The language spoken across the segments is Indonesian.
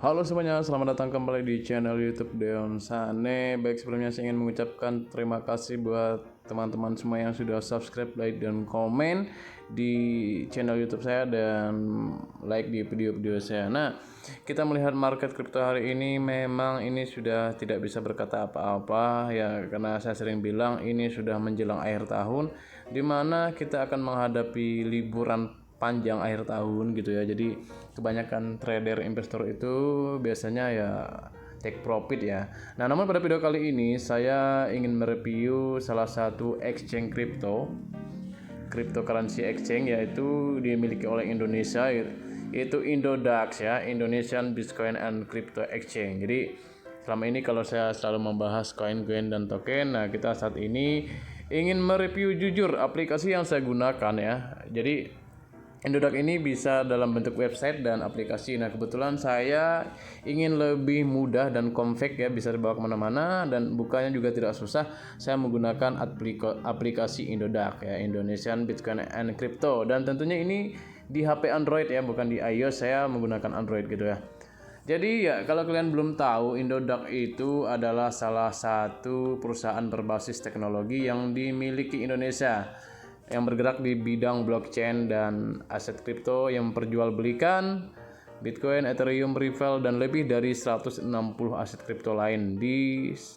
Halo semuanya, selamat datang kembali di channel YouTube Deon Sane. Baik, sebelumnya saya ingin mengucapkan terima kasih buat teman-teman semua yang sudah subscribe, like, dan komen di channel YouTube saya dan like di video-video saya. Nah, kita melihat market kripto hari ini memang ini sudah tidak bisa berkata apa-apa ya, karena saya sering bilang ini sudah menjelang akhir tahun, dimana kita akan menghadapi liburan panjang akhir tahun gitu ya. Jadi kebanyakan trader investor itu biasanya ya take profit ya. Nah, namun pada video kali ini saya ingin mereview salah satu exchange cryptocurrency exchange, yaitu dimiliki oleh Indonesia, yaitu Indodax ya, Indonesian Bitcoin and Crypto Exchange. Jadi selama ini kalau saya selalu membahas koin dan token, nah kita saat ini ingin mereview jujur aplikasi yang saya gunakan ya. Jadi Indodax ini bisa dalam bentuk website dan aplikasi. Nah, kebetulan saya ingin lebih mudah dan compact ya, bisa dibawa kemana-mana dan bukanya juga tidak susah. Saya menggunakan aplikasi Indodax ya, Indonesian Bitcoin and Crypto, dan tentunya ini di HP Android ya, bukan di iOS. Saya menggunakan Android gitu ya. Jadi ya, kalau kalian belum tahu, Indodax itu adalah salah satu perusahaan berbasis teknologi yang dimiliki Indonesia, yang bergerak di bidang blockchain dan aset kripto, yang memperjualbelikan Bitcoin, Ethereum, Ripple, dan lebih dari 160 aset kripto lain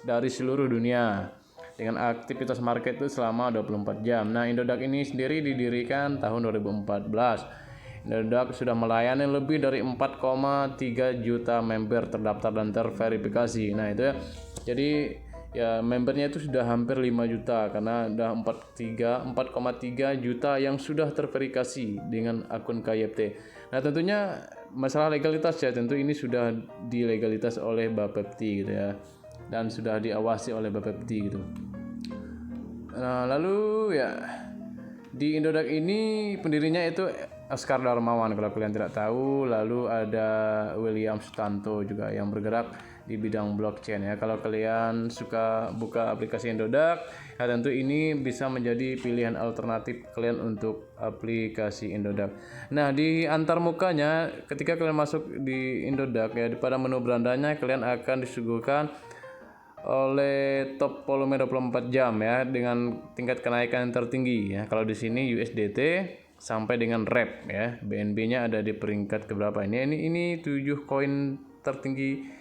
dari seluruh dunia dengan aktivitas market itu selama 24 jam. Nah, Indodax ini sendiri didirikan tahun 2014. Indodax sudah melayani lebih dari 4,3 juta member terdaftar dan terverifikasi. Nah, itu ya. Jadi ya, membernya itu sudah hampir 5 juta karena udah 4,3 juta yang sudah terverifikasi dengan akun KYT. Nah, tentunya masalah legalitas ya, tentu ini sudah dilegalitas oleh Bapepti gitu ya, dan sudah diawasi oleh Bapepti gitu. Nah, lalu ya, di Indodax ini pendirinya itu Oscar Darmawan kalau kalian tidak tahu. Lalu ada William Sutanto juga yang bergerak di bidang blockchain ya. Kalau kalian suka buka aplikasi Indodax, ya tentu ini bisa menjadi pilihan alternatif kalian untuk aplikasi Indodax. Nah, di antar mukanya ketika kalian masuk di Indodax ya, pada menu berandanya kalian akan disuguhkan oleh top volume 24 jam ya, dengan tingkat kenaikan yang tertinggi ya. Kalau di sini USDT sampai dengan REP ya. BNB-nya ada di peringkat keberapa ini? Ini 7 koin tertinggi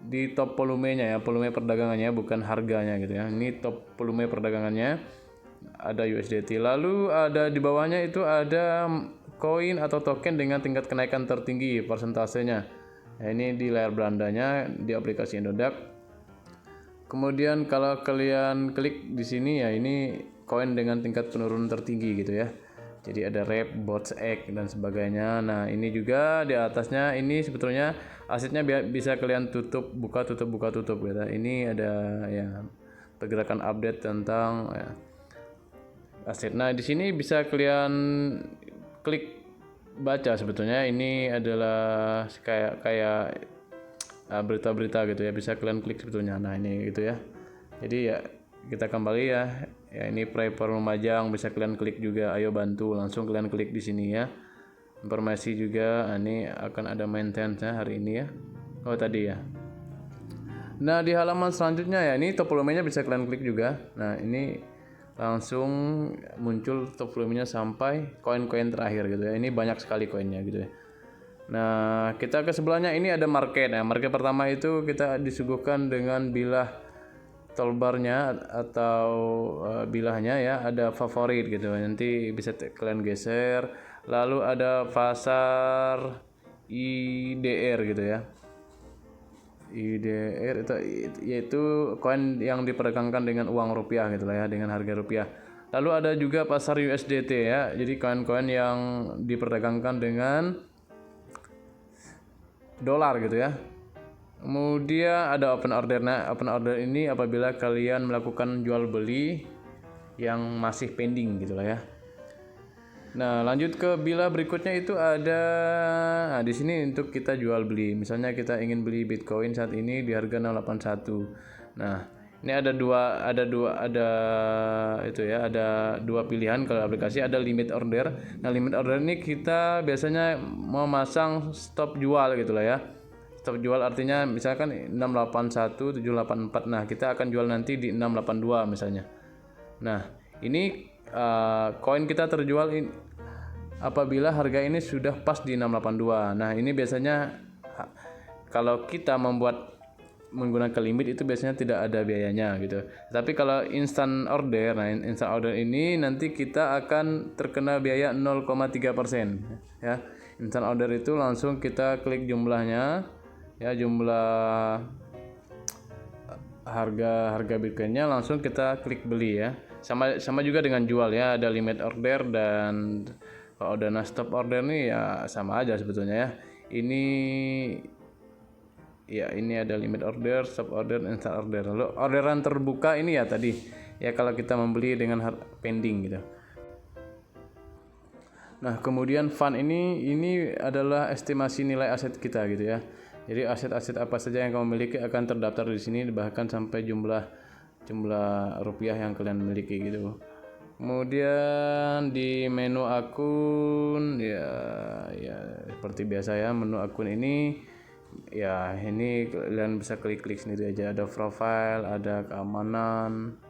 di top volumenya ya, volume perdagangannya, bukan harganya gitu ya. Ini top volume perdagangannya, ada USDT. Lalu ada di bawahnya itu ada koin atau token dengan tingkat kenaikan tertinggi persentasenya. Nah, ini di layar berandanya di aplikasi Indodax. Kemudian kalau kalian klik di sini ya, ini koin dengan tingkat penurunan tertinggi gitu ya. Jadi ada REP, BOTS, X, dan sebagainya. Nah, ini juga di atasnya ini sebetulnya asetnya bisa kalian buka tutup gitu. Ini ada ya pergerakan update tentang ya, aset. Nah, di sini bisa kalian klik baca, sebetulnya ini adalah kayak berita-berita gitu ya, bisa kalian klik sebetulnya. Nah, ini gitu ya. Jadi ya, kita kembali ya. Ya, ini Prepper Lumajang, bisa kalian klik juga. Ayo bantu, langsung kalian klik di sini ya. Informasi juga, ini akan ada maintenance ya hari ini ya. Oh, tadi ya. Nah, di halaman selanjutnya ya, ini top volumenya bisa kalian klik juga. Nah, ini langsung muncul top volumenya sampai koin-koin terakhir gitu ya. Ini banyak sekali koinnya gitu ya. Nah, kita ke sebelahnya, ini ada market. Nah, market pertama itu kita disuguhkan dengan bilah toolbarnya atau bilahnya ya, ada favorit gitu. Nanti bisa kalian geser. Lalu ada pasar IDR gitu ya. IDR itu yaitu koin yang diperdagangkan dengan uang rupiah gitu lah ya, dengan harga rupiah. Lalu ada juga pasar USDT ya. Jadi koin-koin yang diperdagangkan dengan dolar gitu ya. Kemudian ada open order. Nah, open order ini apabila kalian melakukan jual beli yang masih pending gitu lah ya. Nah, lanjut ke bilah berikutnya itu ada, nah di sini untuk kita jual beli. Misalnya kita ingin beli Bitcoin saat ini di harga 081. Nah, ini ada dua pilihan kalau aplikasi, ada limit order. Nah, limit order ini kita biasanya memasang stop jual gitu lah ya. stop jual artinya misalkan 681 784. Nah, kita akan jual nanti di 682 misalnya. Nah, ini koin kita terjual apabila harga ini sudah pas di 682. Nah, ini biasanya kalau kita menggunakan limit itu biasanya tidak ada biayanya gitu. Tapi kalau instant order, nah instant order ini nanti kita akan terkena biaya 0,3% ya. Instant order itu langsung kita klik jumlahnya ya, jumlah harga Bitcoinnya, langsung kita klik beli ya. Sama juga dengan jual ya, ada limit order dan kalau udah stop order nih ya sama aja sebetulnya ya. Ini ada limit order, stop order, instant order. Lalu orderan terbuka ini ya tadi ya, kalau kita membeli dengan pending gitu. Nah, kemudian fund ini adalah estimasi nilai aset kita gitu ya. Jadi aset-aset apa saja yang kamu miliki akan terdaftar di sini, bahkan sampai jumlah rupiah yang kalian miliki gitu. Kemudian di menu akun ya seperti biasa ya, menu akun ini ya, ini kalian bisa klik sendiri aja, ada profile, ada keamanan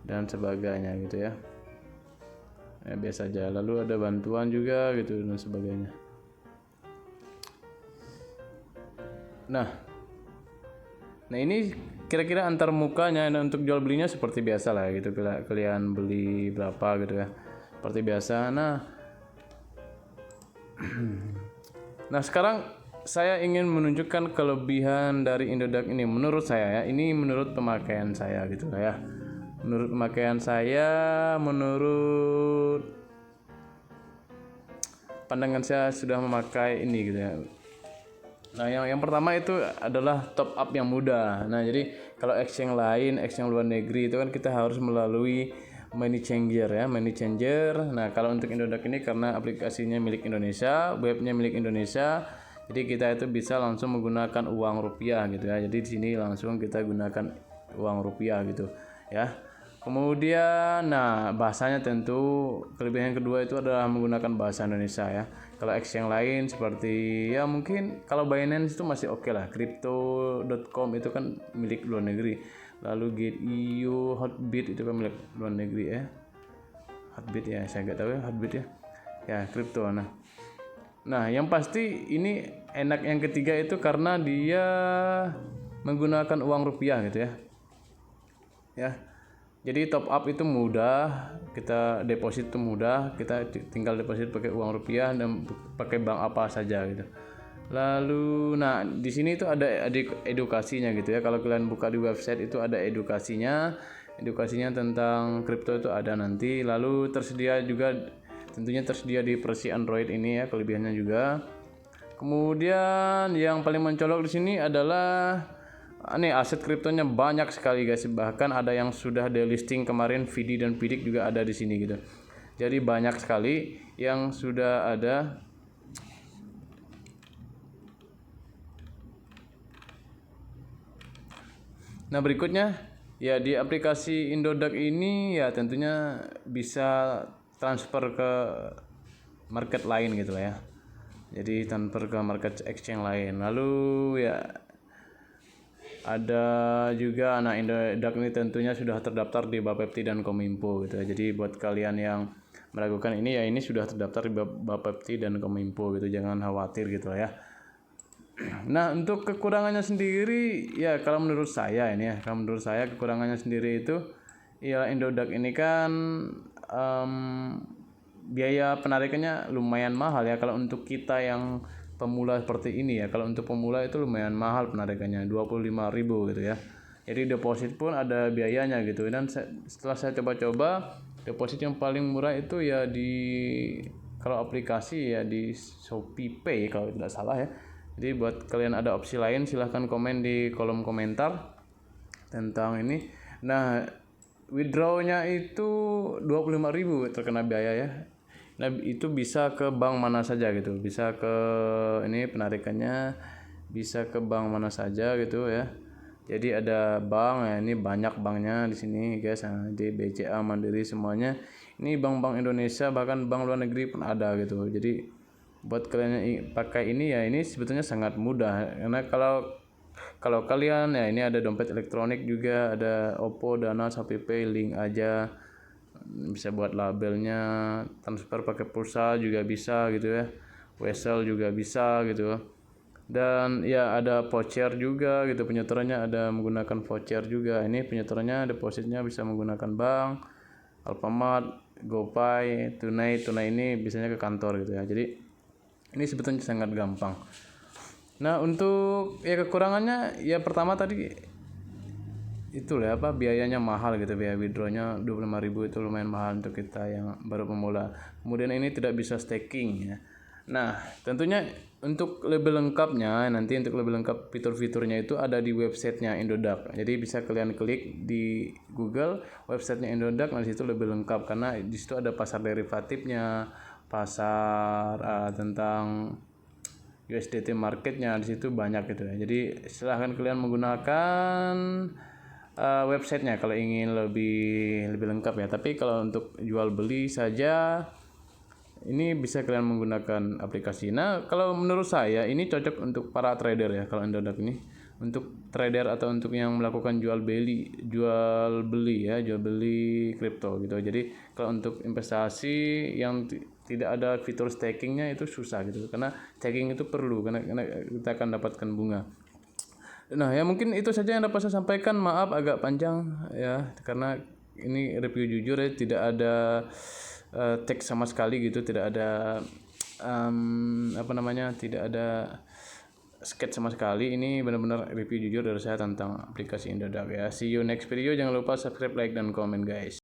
dan sebagainya gitu ya. Ya biasa aja, lalu ada bantuan juga gitu dan sebagainya. Nah ini kira-kira antar mukanya. Nah, untuk jual belinya seperti biasa lah gitu, kalian beli berapa gitu ya, seperti biasa. Nah sekarang saya ingin menunjukkan kelebihan dari Indodax ini menurut saya ya. Ini menurut pemakaian saya gitu ya. Menurut pemakaian saya, menurut pandangan saya sudah memakai ini gitu ya. Nah, yang pertama itu adalah top up yang mudah. Nah, jadi kalau exchange lain, exchange luar negeri itu kan kita harus melalui money changer ya, money changer. Nah, kalau untuk Indodax ini karena aplikasinya milik Indonesia, webnya milik Indonesia, jadi kita itu bisa langsung menggunakan uang rupiah gitu ya. Jadi di sini langsung kita gunakan uang rupiah gitu ya. Kemudian, nah bahasanya tentu kelebihan kedua itu adalah menggunakan bahasa Indonesia ya. Kalau exchange lain seperti ya mungkin kalau Binance itu masih oke lah. Crypto.com itu kan milik luar negeri. Lalu Gate.io, Hotbit itu kan milik luar negeri ya. Hotbit ya, saya nggak tahu ya Hotbit ya. Ya kripto. Nah yang pasti ini enak yang ketiga itu karena dia menggunakan uang rupiah gitu ya. Ya. Jadi top up itu mudah, kita deposit itu mudah, kita tinggal deposit pakai uang rupiah dan pakai bank apa saja gitu. Lalu, nah di sini itu ada edukasinya gitu ya. Kalau kalian buka di website itu ada edukasinya tentang kripto itu ada nanti. Lalu tentunya tersedia di versi Android ini ya, kelebihannya juga. Kemudian yang paling mencolok di sini adalah aset kriptonya banyak sekali guys, bahkan ada yang sudah delisting kemarin, Vidi dan Pidik juga ada di sini gitu. Jadi banyak sekali yang sudah ada. Nah berikutnya ya, di aplikasi Indodax ini ya tentunya bisa transfer ke market lain gitu lah ya. Jadi transfer ke market exchange lain. Lalu ya ada juga Indodax ini tentunya sudah terdaftar di Bapepti dan Kominfo gitu ya. Jadi buat kalian yang meragukan ini ya, ini sudah terdaftar di Bapepti dan Kominfo gitu, jangan khawatir gitu ya. Nah untuk kekurangannya sendiri ya, kalau menurut saya kekurangannya sendiri itu ya, Indodax ini kan biaya penarikannya lumayan mahal ya kalau untuk kita yang pemula seperti ini ya. Kalau untuk pemula itu lumayan mahal penarikannya, 25.000 gitu ya. Jadi deposit pun ada biayanya gitu. Dan setelah saya coba-coba, deposit yang paling murah itu ya kalau aplikasi ya di ShopeePay kalau tidak salah ya. Jadi buat kalian ada opsi lain silahkan komen di kolom komentar tentang ini. Nah withdrawnya itu 25.000 terkena biaya ya. Nah itu bisa ke bank mana saja gitu, bisa ke ini penarikannya bisa ke bank mana saja gitu ya. Jadi ada bank ya, ini banyak banknya di sini guys. Di BCA, Mandiri semuanya. Ini bank-bank Indonesia bahkan bank luar negeri pun ada gitu. Jadi buat kalian yang pakai ini ya, ini sebetulnya sangat mudah, karena kalau kalian ya, ini ada dompet elektronik juga, ada Oppo, Dana, ShopeePay, link aja, bisa buat labelnya, transfer pakai pulsa juga bisa gitu ya, Wesel juga bisa gitu, dan ya ada voucher juga gitu, penyetorannya ada menggunakan voucher juga. Ini penyetorannya, depositnya bisa menggunakan bank, Alfamart, GoPay, tunai ini biasanya ke kantor gitu ya. Jadi ini sebetulnya sangat gampang. Nah, untuk ya kekurangannya ya pertama tadi itu lah apa, biayanya mahal gitu, biaya withdrawnya 25.000 itu lumayan mahal untuk kita yang baru pemula. Kemudian ini tidak bisa staking ya. Nah, tentunya untuk lebih lengkapnya, nanti untuk lebih lengkap fitur-fiturnya itu ada di websitenya Indodax. Jadi bisa kalian klik di Google websitenya Indodax, nah di situ lebih lengkap karena di situ ada pasar derivatifnya, pasar tentang USDT marketnya, di situ banyak gitu ya. Jadi silahkan kalian menggunakan websitenya kalau ingin lebih lengkap ya. Tapi kalau untuk jual beli saja ini bisa kalian menggunakan aplikasi. Nah, kalau menurut saya ini cocok untuk para trader ya, kalau Indodax ini untuk trader atau untuk yang melakukan jual beli kripto gitu. Jadi kalau untuk investasi yang tidak ada fitur stakingnya itu susah gitu, karena staking itu perlu karena kita akan dapatkan bunga. Nah, ya mungkin itu saja yang dapat saya sampaikan. Maaf agak panjang ya, karena ini review jujur ya, tidak ada teks sama sekali gitu, tidak ada tidak ada sketch sama sekali. Ini benar-benar review jujur dari saya tentang aplikasi Indodax ya. See you next video. Jangan lupa subscribe, like, dan komen guys.